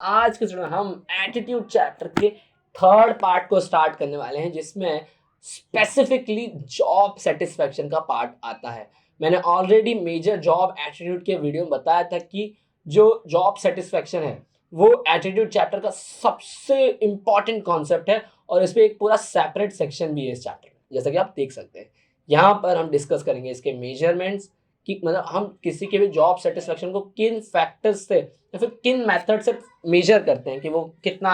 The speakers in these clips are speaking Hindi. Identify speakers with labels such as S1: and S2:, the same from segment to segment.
S1: आज के समय हम एटीट्यूड चैप्टर के थर्ड पार्ट को स्टार्ट करने वाले हैं, जिसमें स्पेसिफिकली जॉब सेटिस्फेक्शन का पार्ट आता है। मैंने ऑलरेडी मेजर जॉब एटीट्यूड के वीडियो में बताया था कि जो जॉब सेटिस्फेक्शन है वो एटीट्यूड चैप्टर का सबसे इंपॉर्टेंट कॉन्सेप्ट है, और इस पे एक पूरा सेपरेट सेक्शन भी है इस चैप्टर में, जैसा कि आप देख सकते हैं। यहाँ पर हम डिस्कस करेंगे इसके मेजरमेंट्स कि मतलब हम किसी के भी जॉब सेटिस्फेक्शन को किन फैक्टर्स से या फिर किन मेथड से मेजर करते हैं कि वो कितना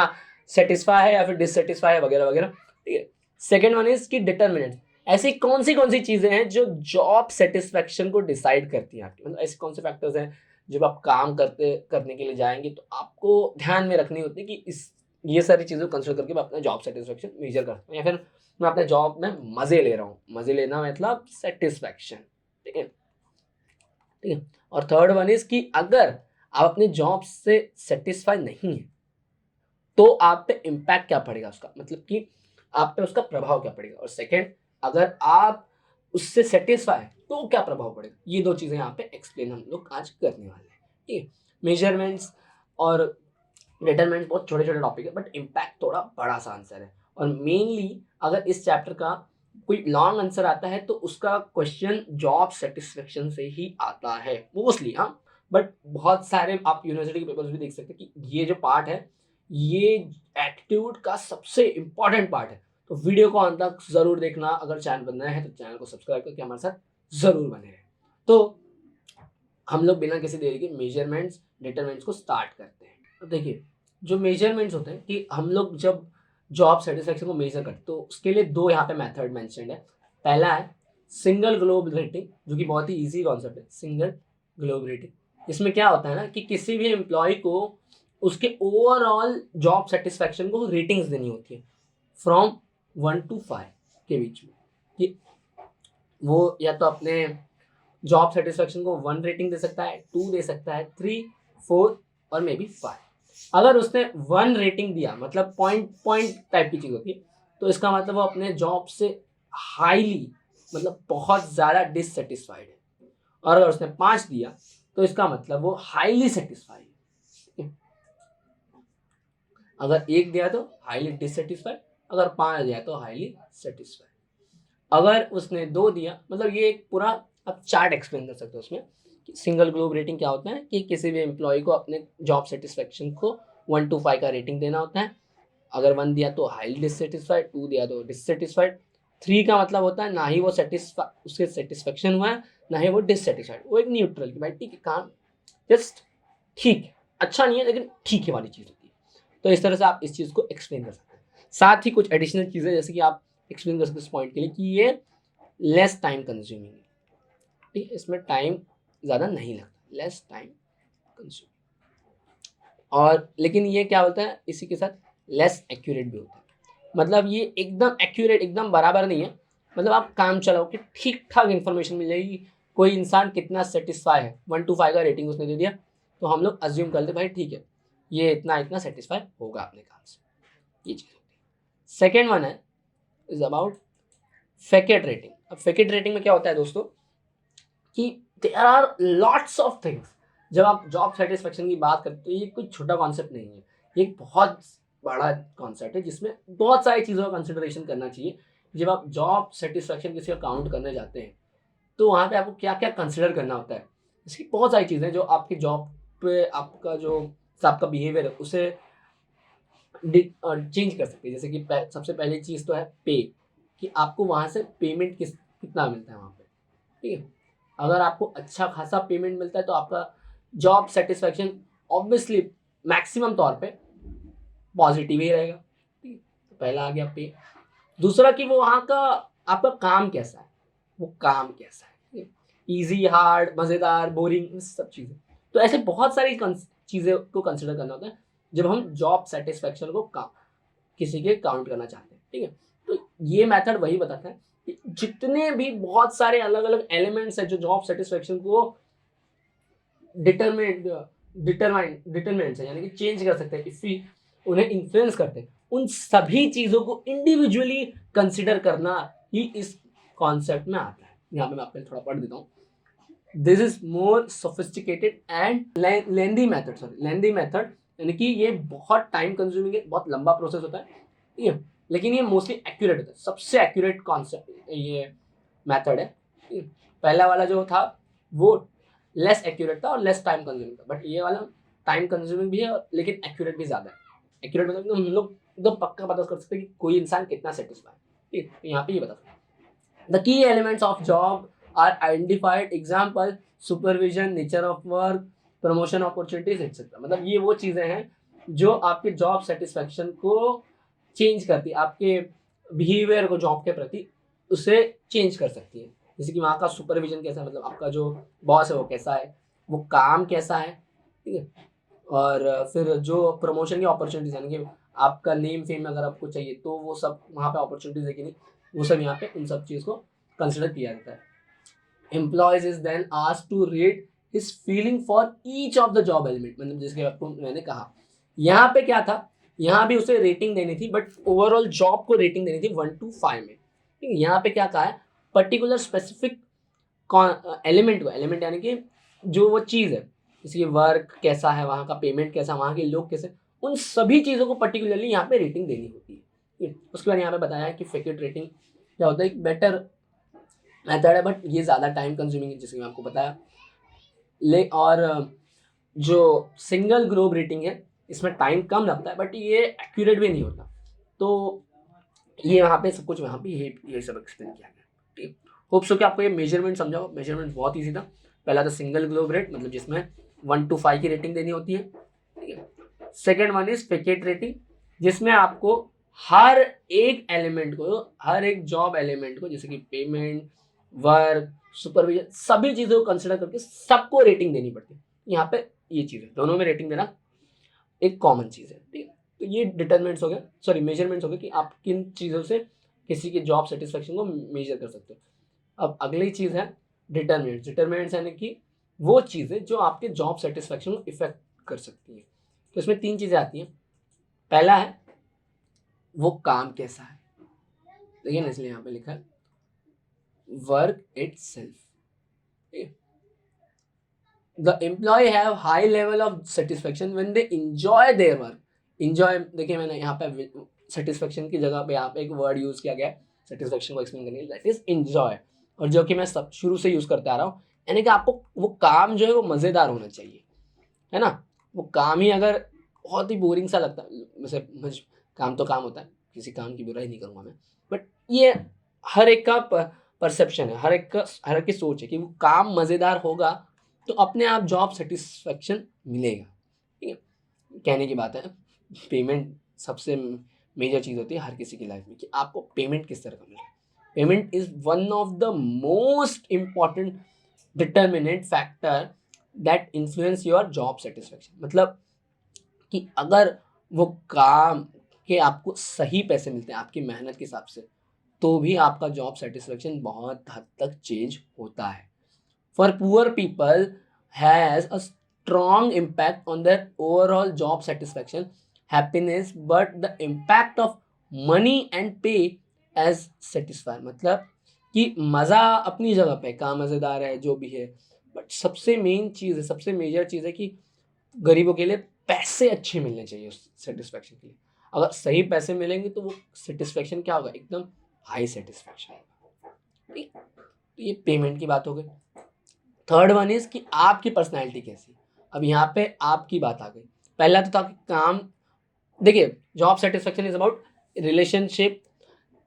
S1: सेटिस्फाई है या फिर डिससेटिस्फाई है, वगैरह वगैरह। ठीक है। सेकेंड वन इज की डिटर्मिनेंट्स। ऐसी कौन सी चीजें हैं जो जॉब सेटिस्फेक्शन को डिसाइड करती हैं आपकी, मतलब ऐसे कौन से फैक्टर्स हैं जब आप काम करने के लिए जाएंगे तो आपको ध्यान में रखनी होती है कि इस ये सारी चीज़ों को कंसिडर करके मैं अपना जॉब सेटिस्फेक्शन मेजर करता हूँ, या फिर मैं अपने जॉब में मज़े ले रहा हूँ। मज़े लेना मतलब सेटिस्फेक्शन। ठीक है। ठीक है। और थर्ड वन इज कि अगर आप अपनी जॉब से सेटिस्फाई नहीं है तो आप पे इम्पैक्ट क्या पड़ेगा उसका, मतलब कि आप पे उसका प्रभाव क्या पड़ेगा। और सेकंड, अगर आप उससे सेटिस्फाई है तो क्या प्रभाव पड़ेगा। ये दो चीज़ें यहाँ पे एक्सप्लेन हम लोग आज करने वाले हैं। ठीक है। मेजरमेंट्स और डिटरमिनेंट बहुत छोटे छोटे टॉपिक है, बट इम्पैक्ट थोड़ा बड़ा सा आंसर है। और मेनली अगर इस चैप्टर का कोई लॉन्ग आंसर आता है तो उसका क्वेश्चन जॉब सेटिस्फेक्शन से ही आता है मोस्टली। हाँ, बट बहुत सारे आप यूनिवर्सिटी के पेपर्स भी देख सकते हैं कि ये जो पार्ट है ये एटीट्यूड का सबसे इंपॉर्टेंट पार्ट है। तो वीडियो को अंत तक जरूर देखना। अगर चैनल पर नया है तो चैनल को सब्सक्राइब करके हमारे साथ जरूर बने रहें। तो हम लोग बिना किसी देरी के मेजरमेंट्स डिटरमिनेंट्स को स्टार्ट करते हैं। तो देखिए, जो मेजरमेंट्स होते हैं कि हम लोग जब जॉब सेटिस्फेक्शन को मेजर करते हैं तो उसके लिए दो यहाँ पे मेथड मेंशन्ड है। पहला है सिंगल ग्लोब रेटिंग, जो कि बहुत ही इजी कॉन्सेप्ट है। सिंगल ग्लोब रेटिंग, इसमें क्या होता है ना कि किसी भी एम्प्लॉय को उसके ओवरऑल जॉब सेटिस्फेक्शन को रेटिंग्स देनी होती है फ्रॉम 1 to 5 के बीच में, कि वो या तो अपने जॉब सेटिस्फेक्शन को 1 रेटिंग दे सकता है, 2 दे सकता है, 3, 4 और मे बी 5। अगर उसने 1 रेटिंग दिया, मतलब पॉइंट पॉइंट टाइप की चीज़ होती है, तो इसका मतलब वो अपने जॉब से हाईली, मतलब बहुत ज़्यादा डिससेटिस्फाइड है। और अगर उसने 5 दिया तो इसका मतलब वो हाईली सेटिस्फाइड है। अगर 1 दिया तो हाईली डिससेटिस्फाइड, अगर 5 दिया तो हाईली सेटिस्फाइड। अगर उसने 2 दिया, मतलब ये एक पूरा आप चार्ट एक्सप्लेन कर सकते हो उसमें कि सिंगल ग्लोब रेटिंग क्या होता है कि किसी भी एम्प्लॉय को अपने जॉब सेटिस्फेक्शन को 1 to 5 का रेटिंग देना होता है। अगर 1 दिया तो हाईली डिससेटिस्फाइड, 2 दिया तो डिससेटिस्फाइड, 3 का मतलब होता है ना ही वो उसके सेटिस्फेक्शन हुआ है ना ही वो डिससेटिस्फाइड, वो एक न्यूट्रल की भाई ठीक है, काम जस्ट ठीक है, अच्छा नहीं है लेकिन ठीक है वाली चीज़ होती है। तो इस तरह से आप इस चीज़ को एक्सप्लेन कर सकते हैं। साथ ही कुछ एडिशनल चीज़ें जैसे कि आप एक्सप्लेन कर सकते हैं इस पॉइंट के लिए कि ये लेस टाइम कंज्यूमिंग है। ठीक है, इसमें टाइम ज़्यादा नहीं लगता, लेस टाइम कंज्यूम। और लेकिन ये क्या होता है इसी के साथ लेस एक्यूरेट भी होता है, मतलब ये एकदम एक्यूरेट एकदम बराबर नहीं है। मतलब आप काम चलाओ कि ठीक ठाक इन्फॉर्मेशन मिल जाएगी। कोई इंसान कितना सेटिस्फाई है, 1 to 5 का रेटिंग उसने दे दिया तो हम लोग अज्यूम कर लेते भाई ठीक है ये इतना इतना सेटिस्फाई होगा अपने काम से। ये चीज़ होती है। सेकेंड वन है इज अबाउट फेकेट रेटिंग। अब फेकेट रेटिंग में क्या होता है दोस्तों कि there are lots of things. जब आप जॉब सेटिस्फेक्शन की बात करते हो ये कोई छोटा कॉन्सेप्ट नहीं है, ये एक बहुत बड़ा कॉन्सेप्ट है जिसमें बहुत सारी चीज़ों का कंसिडरेशन करना चाहिए। जब आप जॉब सेटिस्फेक्शन किसी का काउंट करने जाते हैं तो वहाँ पे आपको क्या क्या कंसिडर करना होता है। इसकी बहुत सारी चीज़ें जो आपकी जॉब पे आपका बिहेवियर है उसे चेंज कर सकती है। जैसे कि सबसे पहली चीज़ तो है पे, कि आपको वहाँ से पेमेंट कितना मिलता है वहाँ पे। ठीक है। अगर आपको अच्छा खासा पेमेंट मिलता है तो आपका जॉब सेटिस्फेक्शन ऑब्वियसली मैक्सिमम तौर पे पॉजिटिव ही रहेगा। ठीक है, तो पहला आ गया पे। दूसरा कि वो वहाँ का आपका काम कैसा है, वो काम कैसा है, इजी हार्ड मज़ेदार बोरिंग सब चीज़ें। तो ऐसे बहुत सारी चीज़ें को कंसिडर करना होता है जब हम जॉब सेटिस्फेक्शन को किसी के काउंट करना चाहते हैं। ठीक है, तो ये मेथड वही बताता है कि जितने भी बहुत सारे अलग अलग एलिमेंट्स हैं जो जॉब सेटिस्फेक्शन को डिटरमिनेंट्स है यानी कि चेंज कर सकते हैं, इसी उन्हें इन्फ्लुएंस करते हैं, उन सभी चीज़ों को इंडिविजुअली कंसिडर करना ही इस कॉन्सेप्ट में आता है। यहाँ पे मैं आपको थोड़ा पढ़ देता हूँ। This is more sophisticated and lengthy method यानी कि ये बहुत टाइम कंज्यूमिंग है, बहुत लंबा प्रोसेस होता है, ठीक है, लेकिन ये मोस्टली एक्यूरेट होता है, सबसे एक्यूरेट कॉन्सेप्ट ये मेथड है, ठीक है। पहला वाला जो था वो लेस एक्यूरेट था और लेस टाइम कंज्यूमिंग था, बट ये वाला टाइम कंज्यूमिंग भी है लेकिन एक्यूरेट भी ज़्यादा है। एक्यूरेट मतलब हम लोग एकदम पक्का पता कर सकते हैं कि कोई इंसान कितना सेटिस्फाई, ठीक है, यहाँ पे ये बता सकते। The key elements of job are identified, example supervision, nature of work, promotion opportunities etcetera. मतलब ये वो चीज़ें हैं जो आपके जॉब सेटिस्फैक्शन को चेंज करती है, आपके बिहेवियर को जॉब के प्रति उसे चेंज कर सकती है। जैसे कि वहाँ का सुपरविजन कैसा है, मतलब आपका जो बॉस है वो कैसा है, वो काम कैसा है, ठीक है, और फिर जो प्रमोशन की अपॉर्चुनिटीज यानी कि आपका नेम फेम अगर आपको चाहिए तो वो सब वहाँ पे अपॉर्चुनिटीज है कि नहीं, वो सब यहाँ पे उन सब चीज़ को कंसिडर किया जाता है। Employees is then asked to rate his feeling for each of the job element, मतलब जिसके आपको मैंने कहा यहाँ पे क्या था, यहाँ भी उसे रेटिंग देनी थी, बट ओवरऑल जॉब को रेटिंग देनी थी 1 to 5 में, ठीक है। यहाँ पे क्या कहा है, पर्टिकुलर स्पेसिफिक एलिमेंट को, एलिमेंट यानी कि जो वो चीज़ है, जैसे कि वर्क कैसा है, वहाँ का पेमेंट कैसा, वहाँ के लोग कैसे, उन सभी चीज़ों को पर्टिकुलरली यहाँ पे रेटिंग देनी होती है, ठीक है। उसके बाद यहाँ पे बताया है कि फैकेट रेटिंग क्या होता है, एक बेटर मेथड है, बट ये ज़्यादा टाइम कंज्यूमिंग है, जैसे कि मैं आपको बताया। और जो सिंगल ग्लोब रेटिंग है इसमें टाइम कम लगता है, बट ये एक्यूरेट भी नहीं होता। तो ये वहाँ पे सब कुछ वहाँ पे ये सब एक्सप्लेन किया गया, ठीक। होप सो कि आपको ये मेजरमेंट समझा हो। मेजरमेंट बहुत ईजी था। पहला तो सिंगल ग्लोब रेट, मतलब जिसमें 1 to 5 की रेटिंग देनी होती है, ठीक है। Second one is facet rating, जिसमें आपको हर एक एलिमेंट को, हर एक जॉब एलिमेंट को, जैसे कि पेमेंट, वर्क, सुपरविजन, सभी चीज़ों को कंसिडर करके सबको रेटिंग देनी पड़ती है। यहाँ पे ये चीज़ है, दोनों में रेटिंग देना एक कॉमन चीज़ है, ठीक है। तो ये डिटरमिनेंट्स हो गए, सॉरी मेजरमेंट्स हो गए कि आप किन चीज़ों से किसी की जॉब सेटिस्फेक्शन को मेजर कर सकते हो। अब अगली चीज़ है डिटरमिनेंट्स। डिटरमिनेंट्स यानी कि वो चीज़ें जो आपके जॉब सेटिस्फेक्शन को इफेक्ट कर सकती है। तो इसमें 3 चीज़ें आती हैं। पहला है वो काम कैसा है, देखिए ना, इसलिए यहाँ पे लिखा है work itself. The employee have high level of satisfaction when they enjoy their work. Enjoy, देखिए मैंने यहाँ पे satisfaction की जगह पे यहाँ पे एक वर्ड यूज किया गया है satisfaction को एक्सप्लेन करने के लिए, that is enjoy, और जो कि मैं सब शुरू से यूज करते आ रहा हूँ। यानी कि आपको वो काम जो है वो मज़ेदार होना चाहिए, है ना। वो काम ही अगर बहुत ही बोरिंग सा लगता है, वैसे काम तो काम होता है, किसी काम की बुराई नहीं करूँगा मैं, बट ये हर एक का परसेप्शन है, हर एक की सोच है कि वो काम मज़ेदार होगा तो अपने आप जॉब सेटिस्फेक्शन मिलेगा, ठीक है। कहने की बात है, पेमेंट सबसे मेजर चीज़ होती है हर किसी की लाइफ में कि आपको पेमेंट किस तरह का मिले। Payment is one of the most important determinant factor that influence your job satisfaction. मतलब कि अगर वो काम के आपको सही पैसे मिलते हैं आपकी मेहनत के हिसाब से, तो भी आपका जॉब सेटिस्फेक्शन बहुत हद तक चेंज होता है। For poor people has a strong impact on their overall job satisfaction, happiness, but the impact of money and pay as satisfier। मतलब कि मज़ा अपनी जगह पे, काम मज़ेदार है जो भी है, बट सबसे मेन चीज़ है, सबसे मेजर चीज़ है कि गरीबों के लिए पैसे अच्छे मिलने चाहिए उस सेटिस्फेक्शन के लिए। अगर सही पैसे मिलेंगे तो वो सेटिस्फेक्शन क्या होगा, एकदम हाई सेटिस्फेक्शन होगा, ठीक। तो ये पेमेंट की बात हो गई। थर्ड वन इज कि आपकी पर्सनैलिटी कैसी। अब यहाँ पे आपकी बात आ गई। पहला तो था कि काम, देखिए job satisfaction is about relationship,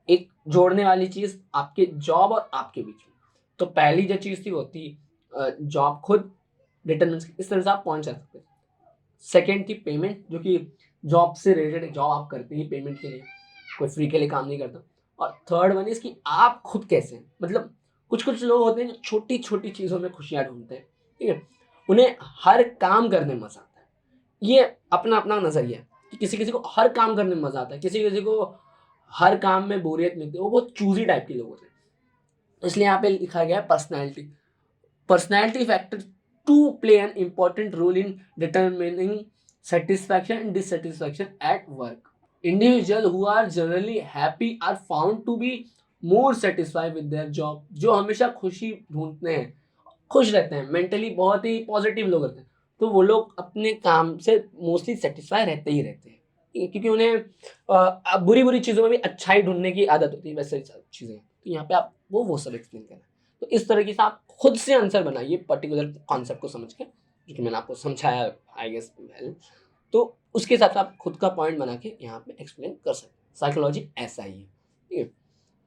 S1: एक जोड़ने वाली चीज़ आपके जॉब और आपके बीच में। तो पहली जो चीज़ थी वो थी जॉब खुद डिटरमिनेंट्स, इस तरह से आप पहुँच सकते हैं। सेकेंड थी पेमेंट, जो कि जॉब से रिलेटेड है, जॉब आप करते हैं पेमेंट के लिए, कोई फ्री के लिए काम नहीं करता। और थर्ड वन इज कि आप खुद कैसे हैं। मतलब कुछ लोग होते हैं जो छोटी छोटी चीज़ों में खुशियाँ ढूंढते हैं, ठीक है, उन्हें हर काम करने में मज़ा आता है। ये अपना अपना नज़रिया है कि किसी किसी को हर काम करने में मज़ा आता है, किसी किसी को हर काम में बोरियत मिलती है, वो बहुत चूजी टाइप के लोग होते हैं। इसलिए यहाँ पे लिखा गया है personality factor to play an important role in determining satisfaction and dissatisfaction at work. Individuals who are generally happy are found to be more satisfied with their job। जो हमेशा खुशी ढूंढते हैं, खुश रहते हैं, मेंटली बहुत ही पॉजिटिव लोग रहते हैं, तो वो लोग अपने काम से मोस्टली सेटिस्फाई रहते ही रहते हैं, ठीक है? क्योंकि उन्हें बुरी बुरी चीज़ों में भी अच्छाई ढूंढने की आदत होती है, वैसे चीज़ें। तो यहाँ पे आप वो सब एक्सप्लेन करना है। तो इस तरीके से आप खुद से आंसर बनाइए पर्टिकुलर कॉन्सेप्ट को समझ के, जो कि मैंने आपको समझाया आई गेस वेल। तो उसके हिसाब से आप खुद का पॉइंट बना के यहाँ पे एक्सप्लेन कर सकते हैं। साइकोलॉजी ऐसा ही है, ठीक है?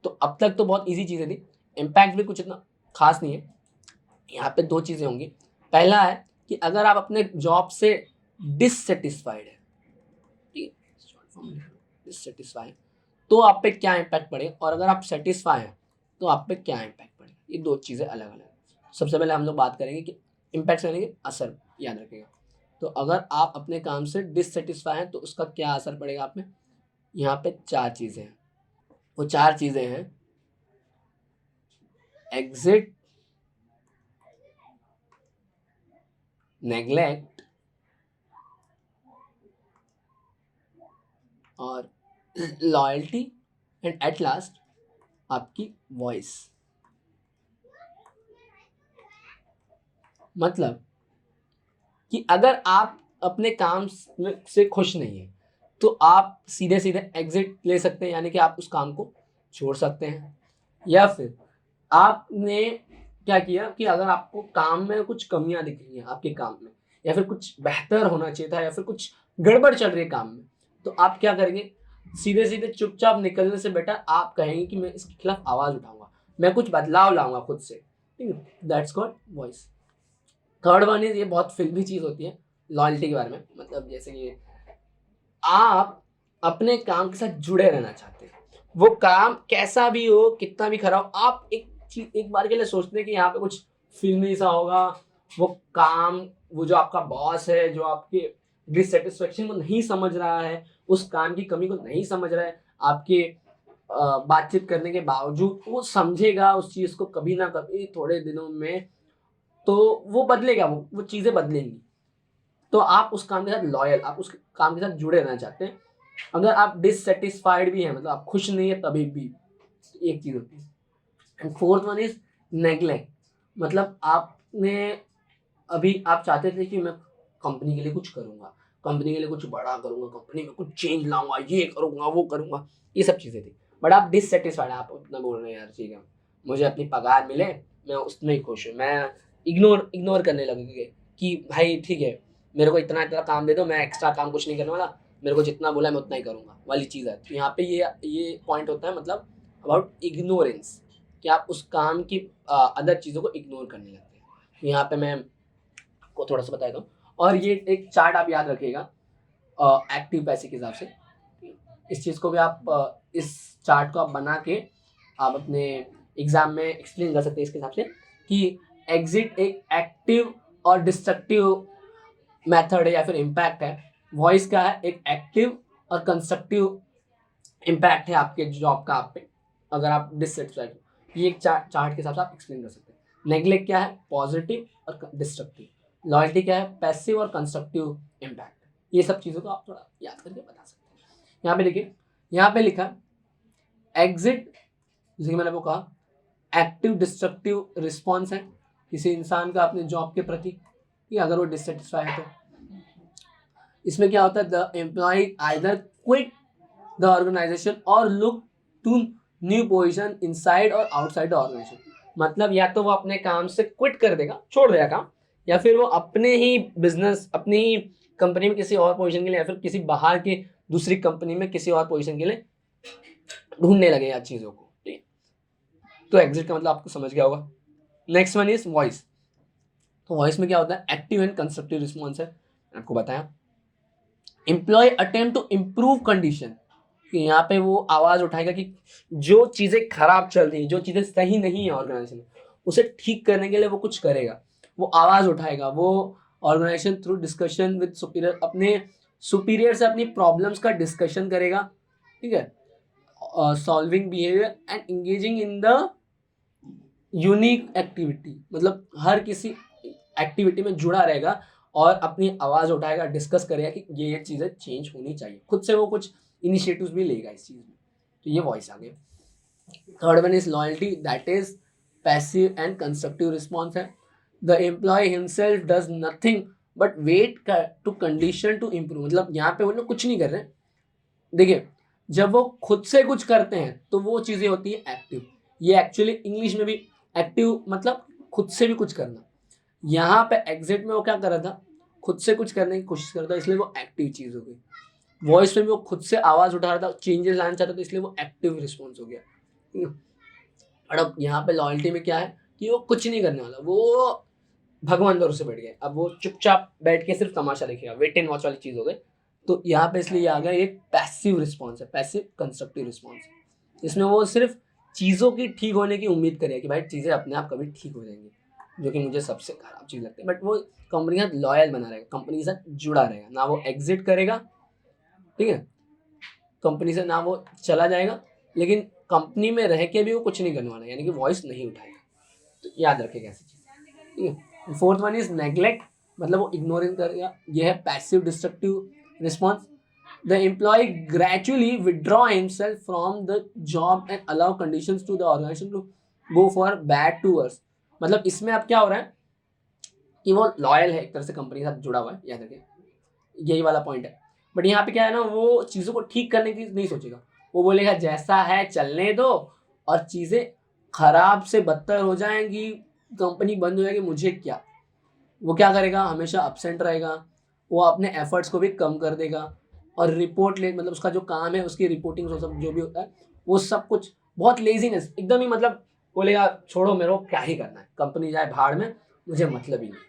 S1: तो अब तक तो बहुत ईजी चीज़ें थी, इम्पैक्ट भी कुछ इतना खास नहीं है। यहाँ पे दो चीज़ें होंगी। पहला है कि अगर आप अपने जॉब से डिससेटिस्फाइड है, ठीक है, डिससेटिस्फाइड, तो आप पे क्या इम्पैक्ट पड़ेगा, और अगर आप सेटिस्फाई हैं तो आप पे क्या इम्पैक्ट पड़ेगा। ये दो चीज़ें अलग अलग हैं। सबसे पहले हम लोग बात करेंगे कि इम्पैक्ट यानी कि असर, याद रखिएगा। तो अगर आप अपने काम से डिससेटिस्फाई हैं तो उसका क्या असर पड़ेगा आप में। यहाँ पे चार चीज़ें हैं। वो चार चीज़ें हैं: एग्जिट, नेग्लेक्ट और लॉयल्टी, एंड एट लास्ट आपकी वॉइस। मतलब कि अगर आप अपने काम से खुश नहीं हैं तो आप सीधे सीधे एग्जिट ले सकते हैं, यानी कि आप उस काम को छोड़ सकते हैं। या फिर आपने क्या किया कि अगर आपको काम में कुछ कमियां दिख रही हैं आपके काम में, या फिर कुछ बेहतर होना चाहिए था, या फिर कुछ गड़बड़ चल रही है काम में, तो आप क्या करेंगे, सीधे सीधे चुपचाप निकलने से बेटर आप कहेंगे कि मैं इसके खिलाफ आवाज उठाऊंगा, मैं कुछ बदलाव लाऊंगा खुद से, ठीक है? That's called voice. Third one is, ये बहुत फिल्मी चीज होती है लॉयल्टी के बारे में। मतलब जैसे कि आप अपने काम के साथ जुड़े रहना चाहते हैं, वो काम कैसा भी हो, कितना भी खराब हो, आप एक चीज एक बार के लिए सोचते हैं कि यहाँ पे कुछ फिल्मी सा होगा। वो काम, वो जो आपका बॉस है, जो आपके डिससेटिस्फेक्शन को नहीं समझ रहा है, उस काम की कमी को नहीं समझ रहा है, आपके बातचीत करने के बावजूद वो समझेगा उस चीज को कभी ना कभी थोड़े दिनों में, तो वो बदलेगा, वो चीजें बदलेंगी। तो आप उस काम के साथ लॉयल, आप उस काम के साथ जुड़े रहना चाहते हैं। अगर आप डिससेटिस्फाइड भी हैं, मतलब आप खुश नहीं है तभी भी, एक चीज होती है। And fourth one is neglect. मतलब आपने अभी आप चाहते थे कि मैं कंपनी के लिए कुछ करूंगा, कंपनी के लिए कुछ बड़ा करूंगा, कंपनी में कुछ चेंज लाऊंगा, ये करूंगा वो करूंगा, ये सब चीजें थी। बट आप डिससेटिस्फाइड, आप उतना बोल रहे हैं यार ठीक है मुझे अपनी पगार मिले, मैं उसमें ही खुश हूँ, मैं इग्नोर इग्नोर करने लगेंगे कि भाई ठीक है मेरे को इतना इतना काम दे दो, मैं एक्स्ट्रा काम कुछ नहीं करने वाला, मेरे को जितना बोला मैं उतना ही करूंगा वाली चीज़ है। तो यहाँ पे ये पॉइंट होता है, मतलब अबाउट इग्नोरेंस, कि आप उस काम की अदर चीज़ों को इग्नोर करने लगते हैं। यहाँ पे मैं आपको थोड़ा सा बता दूँ, और ये एक चार्ट आप याद रखिएगा एक्टिव पैसे के हिसाब से। इस चीज़ को भी आप इस चार्ट को आप बना के आप अपने एग्जाम में एक्सप्लेन कर सकते हैं इसके हिसाब से, कि एग्जिट एक एक्टिव और डिस्ट्रक्टिव मेथड है या फिर इम्पैक्ट है, वॉइस का है एक एक्टिव और कंस्ट्रक्टिव इम्पैक्ट है आपके जॉब का आप पे, अगर आप डिससेटिस्फाइड हो। ये एक चार्ट के हिसाब से आप एक्सप्लेन कर सकते हैं। नेग्लेक्ट क्या है, पॉजिटिव और डिस्ट्रक्टिव। लॉयल्टी क्या है, पैसिव और कंस्ट्रक्टिव इम्पैक्ट। ये सब चीज़ों को आप थोड़ा याद करके बता सकते हैं। यहाँ पे देखिए, यहाँ पे लिखा एग्जिट, जैसे कि मैंने वो कहा एक्टिव डिस्ट्रक्टिव रिस्पॉन्स है किसी इंसान का अपने जॉब के प्रति, कि अगर वो डिससेटिस्फाई है तो इसमें क्या होता है, the employee either quit the organisation और look to new position inside और आउटसाइड द ऑर्गेनाइजेशन। मतलब या तो वो अपने काम से क्विट कर देगा, छोड़ देगा काम, या फिर वो अपने ही बिजनेस, अपनी ही कंपनी में किसी और पोजीशन के लिए, या फिर किसी बाहर की दूसरी कंपनी में किसी और पोजीशन के लिए ढूंढने लगेगा चीज़ों को, ठीक है? तो एग्जिट का मतलब आपको समझ गया होगा। Next one is voice. तो वॉइस में क्या होता है, एक्टिव एंड कंस्ट्रक्टिव रिस्पॉन्स है, आपको बताया। Employee attempt to improve condition, कि यहाँ पे वो आवाज उठाएगा कि जो चीजें खराब चल रही, जो चीजें सही नहीं है ऑर्गेनाइजेशन में, उसे ठीक करने के लिए वो कुछ करेगा, वो आवाज उठाएगा, वो organisation through discussion with superior, अपने सुपीरियर से अपनी प्रॉब्लम्स का डिस्कशन करेगा, ठीक है, solving behaviour and engaging in the unique activity. मतलब हर किसी एक्टिविटी में जुड़ा रहेगा और अपनी आवाज उठाएगा, डिस्कस करेगा कि ये चीजें चेंज होनी चाहिए, खुद से वो कुछ इनिशिएटिव्स भी लेगा इस चीज में। तो ये वॉइस आ गया। Third one is loyalty, that is passive and constructive response है। The employee himself does nothing but wait to condition to improve, मतलब यहाँ पे वो लोग कुछ नहीं कर रहे हैं। देखिए, जब वो खुद से कुछ करते हैं तो वो चीज़ें होती है एक्टिव। ये एक्चुअली इंग्लिश में भी एक्टिव मतलब खुद से भी कुछ करना। यहाँ पे एग्जिट में वो क्या कर रहा था, खुद से कुछ करने की कोशिश कर रहा था, इसलिए वो एक्टिव चीज़ हो गई। वॉइस में भी वो खुद से आवाज़ उठा रहा था, चेंजेस लाना चाहता था, इसलिए वो एक्टिव रिस्पॉन्स हो गया। और अब यहाँ पे लॉयल्टी में क्या है कि वो कुछ नहीं करने वाला, वो भगवान भरोसे बैठ गए। अब वो चुपचाप बैठ के सिर्फ तमाशा देखेगा, वेट एंड वॉच वाली चीज़ हो गई। तो यहाँ पे इसलिए आ गया एक पैसिव रिस्पॉन्स है, पैसिव कंस्ट्रक्टिव रिस्पॉन्स। इसमें वो सिर्फ चीज़ों की ठीक होने की उम्मीद करेगा कि भाई चीज़ें अपने आप कभी ठीक हो जाएंगी, जो कि मुझे सबसे खराब चीज़ लगती है। बट वो कंपनी के साथ लॉयल बना रहेगा, कंपनी के साथ जुड़ा रहेगा, ना वो एग्जिट करेगा, ठीक है, कंपनी से ना वो चला जाएगा, लेकिन कंपनी में रह के भी वो कुछ नहीं करने वाला, यानी कि वॉइस नहीं उठाएगा। तो याद रखेगा ऐसी चीज़, ठीक है। फोर्थ वन इज नेग्लेक्ट, मतलब वो इग्नोरिंग करेगा, यह है passive destructive response. The employee gradually withdraw himself from the job and allow conditions to the organisation to go for bad to worse. मतलब इसमें अब क्या हो रहा है कि वो लॉयल है, एक तरह से कंपनी के साथ जुड़ा हुआ है, याद रखिए, यही वाला पॉइंट है। बट यहाँ पे क्या है ना, वो चीज़ों को ठीक करने की नहीं सोचेगा, वो बोलेगा जैसा है चलने दो, और चीज़ें खराब से बदतर हो जाएंगी, कंपनी बंद हो जाएगी, मुझे क्या। वो क्या करेगा, हमेशा अपसेंट रहेगा, वो अपने एफर्ट्स को भी कम कर देगा, और रिपोर्ट ले, मतलब उसका जो काम है उसकी रिपोर्टिंग सब जो भी होता है वो सब कुछ बहुत लेजीनेस एकदम ही, मतलब बोलेगा छोड़ो मेरे को क्या ही करना है, कंपनी जाए भाड़ में, मुझे मतलब ही नहीं,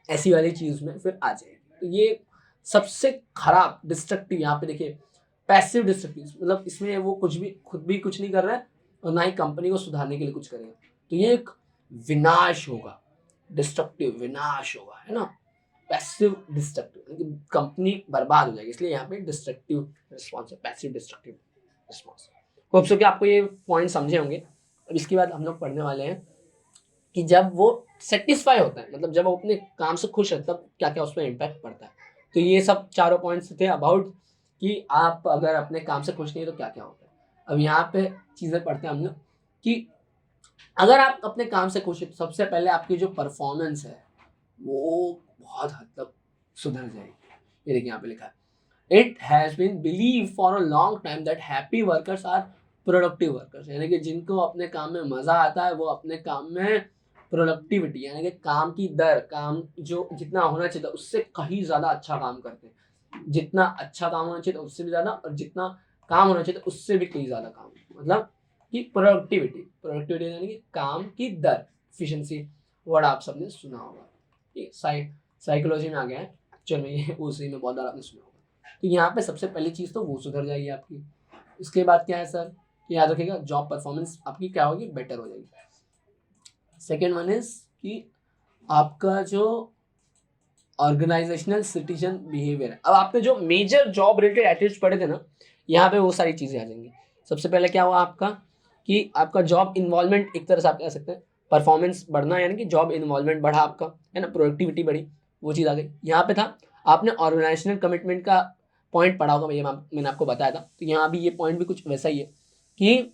S1: ऐसी वाली चीज़ में फिर आ जाएगी। तो ये सबसे खराब डिस्ट्रक्टिव, यहाँ पे देखिए पैसिव डिस्ट्रक्टिव, मतलब इसमें वो कुछ भी खुद भी कुछ नहीं कर रहा है और ना ही कंपनी को सुधारने के लिए कुछ करेगा। तो ये एक विनाश होगा, डिस्ट्रक्टिव विनाश होगा, है ना। पैसिव डिस्ट्रक्टिव कंपनी बर्बाद हो जाएगी, इसलिए यहाँ पे डिस्ट्रक्टिव रिस्पॉन्स है, passive destructive response. Hope so कि आपको ये पॉइंट समझे होंगे। अब इसके बाद हम लोग पढ़ने वाले हैं कि जब वो सेटिस्फाई होता है, मतलब जब वो अपने काम से खुश है, तब क्या क्या उस पर इम्पैक्ट पड़ता है। तो ये सब चारों पॉइंट्स थे अबाउट कि आप अगर अपने काम से खुश नहीं है तो क्या क्या होता है। अब यहाँ पे चीज़ें पढ़ते हैं हम लोग कि अगर आप अपने काम से खुश है तो सबसे पहले आपकी जो परफॉर्मेंस है वो बहुत हद तक सुधर जाएगी। ये देखिए यहाँ पे लिखा है, it has been believe for a long time that happy workers are productive workers, यानी कि जिनको अपने काम में मज़ा आता है वो अपने काम में प्रोडक्टिविटी, यानी कि काम की दर, काम जो जितना होना चाहिए था उससे कहीं ज़्यादा अच्छा काम करते हैं, जितना अच्छा काम होना चाहिए था उससे भी ज़्यादा, और जितना काम होना चाहिए था उससे भी कहीं ज़्यादा काम, मतलब कि प्रोडक्टिविटी यानी कि काम की दर, एफिशिएंसी, वर्ड आप सबने सुना होगा, ये साइकोलॉजी में आ गया है, एक्चुअल में ये उसी में बहुत बार आपने सुना होगा। तो यहाँ पे सबसे पहली चीज़ तो वो सुधर जाएगी आपकी। इसके बाद क्या है सर, याद रखिएगा जॉब परफॉर्मेंस आपकी क्या होगी, बेटर हो जाएगी। सेकेंड वन इज कि आपका जो ऑर्गेनाइजेशनल सिटीजन बिहेवियर है। अब आपने जो मेजर जॉब रिलेटेड एटिट्यूड्स पढ़े थे ना, यहाँ पे वो सारी चीज़ें आ जाएंगी। सबसे पहले क्या हुआ आपका कि आपका जॉब इन्वॉल्वमेंट, एक तरह से आप कह सकते हैं परफॉर्मेंस बढ़ना, यानी कि जॉब इन्वॉल्वमेंट बढ़ा आपका, है ना, प्रोडक्टिविटी बढ़ी, वो चीज़ आ गई। यहाँ पे था आपने ऑर्गेनाइजेशनल कमिटमेंट का पॉइंट पढ़ा होगा, भैया मैंने आपको बताया था। तो यहाँ भी ये पॉइंट भी कुछ वैसा ही है कि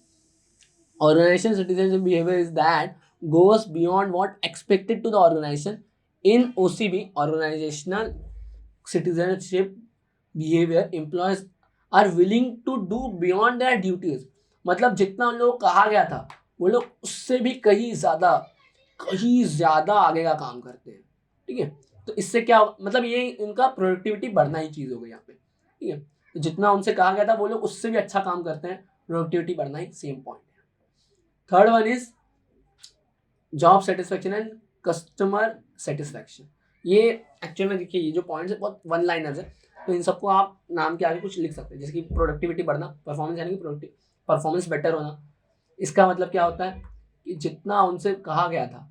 S1: organization citizenship behavior is that goes beyond what expected to the organization. In OCB, organizational citizenship behavior, employees are willing to do beyond their duties. मतलब जितना उन लोगों को कहा गया था वो लोग उससे भी कहीं ज़्यादा आगे का काम करते हैं, ठीक है। तो इससे क्या मतलब ये इनका प्रोडक्टिविटी बढ़ना ही चीज़ हो गई यहाँ पे, ठीक है। तो जितना उनसे कहा गया था वो लोग उससे भी अच्छा काम करते हैं, प्रोडक्टिविटी बढ़ना ही सेम पॉइंट है। Third one is job satisfaction and customer satisfaction. ये एक्चुअल में देखिए ये जो पॉइंट्स है बहुत वन लाइनर्स है, तो इन सबको आप नाम के आगे कुछ लिख सकते हैं, जैसे कि प्रोडक्टिविटी बढ़ना, परफॉर्मेंस यानी कि परफॉर्मेंस बेटर होना। इसका मतलब क्या होता है कि जितना उनसे कहा गया था,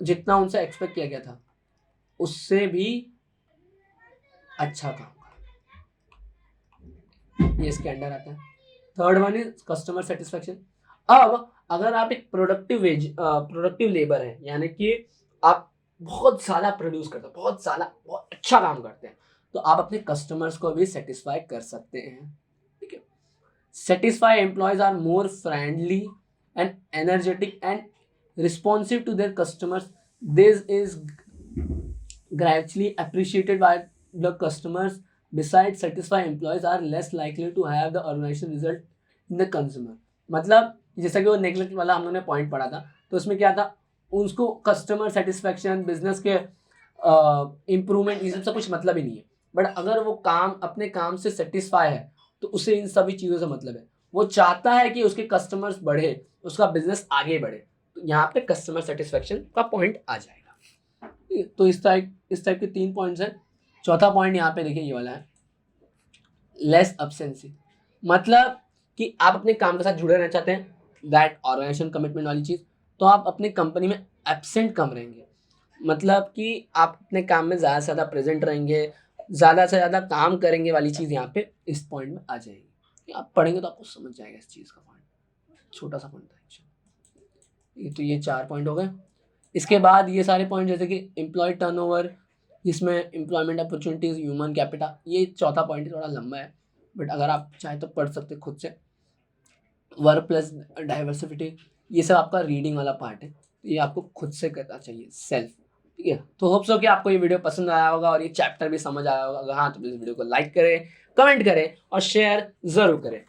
S1: जितना उनसे एक्सपेक्ट किया गया था उससे भी अच्छा काम, ये इसके अंडर आता है। Third one is customer satisfaction. अब अगर आप एक प्रोडक्टिव लेबर है, यानी कि आप बहुत ज़्यादा प्रोड्यूस करते हैं, बहुत अच्छा काम करते हैं, तो आप अपने कस्टमर्स को भी सेटिस्फाई कर सकते हैं, ठीक है। Satisfy employees are more friendly and energetic and responsive to their customers. This is gradually appreciated by the customers besides satisfy employees are less likely to have the organization result in the consumer. मतलब जैसा कि वो नेगलेक्ट वाला हम लोगों ने पॉइंट पढ़ा था, तो उसमें क्या था, उसको कस्टमर सेटिस्फेक्शन, बिजनेस के इम्प्रूवमेंट, ये सब कुछ मतलब ही नहीं है। बट अगर वो काम अपने काम से सेटिस्फाई है तो उसे इन सभी चीज़ों से मतलब है। वो चाहता है कि उसके कस्टमर्स बढ़े, उसका बिजनेस आगे बढ़े, तो यहाँ पे कस्टमर सेटिस्फेक्शन का पॉइंट आ जाएगा। तो इस टाइप के 3 पॉइंट्स हैं। चौथा पॉइंट यहाँ पे देखिए, ये वाला है, लेस एब्सेंसी। मतलब कि आप अपने काम के साथ जुड़े रहना चाहते हैं, दैट ऑर्गेनाइजेशन कमिटमेंट वाली चीज़, तो आप अपने कंपनी में एब्सेंट कम रहेंगे। मतलब कि आप अपने काम में ज़्यादा से ज़्यादा प्रेजेंट रहेंगे, ज़्यादा से ज़्यादा काम करेंगे वाली चीज़ यहाँ पे इस पॉइंट में आ जाएगी। आप पढ़ेंगे तो आपको समझ जाएगा इस चीज़ का पॉइंट, छोटा सा पॉइंट था एक्चुअली। ये 4 पॉइंट हो गए। इसके बाद ये सारे पॉइंट जैसे कि एम्प्लॉय टर्नओवर, जिसमें एम्प्लॉयमेंट अपॉर्चुनिटीज़, ह्यूमन कैपिटल, ये चौथा पॉइंट थोड़ा लंबा है, बट अगर आप चाहें तो पढ़ सकते खुद से। वर्क प्लस डाइवर्सिटी, ये सब आपका रीडिंग वाला पार्ट है, ये आपको खुद से करना चाहिए, सेल्फ। ठीक है, तो होप सो कि आपको ये वीडियो पसंद आया होगा और ये चैप्टर भी समझ आया होगा। अगर हाँ, तो प्लीज़ वीडियो को लाइक करें, कमेंट करें और शेयर ज़रूर करें।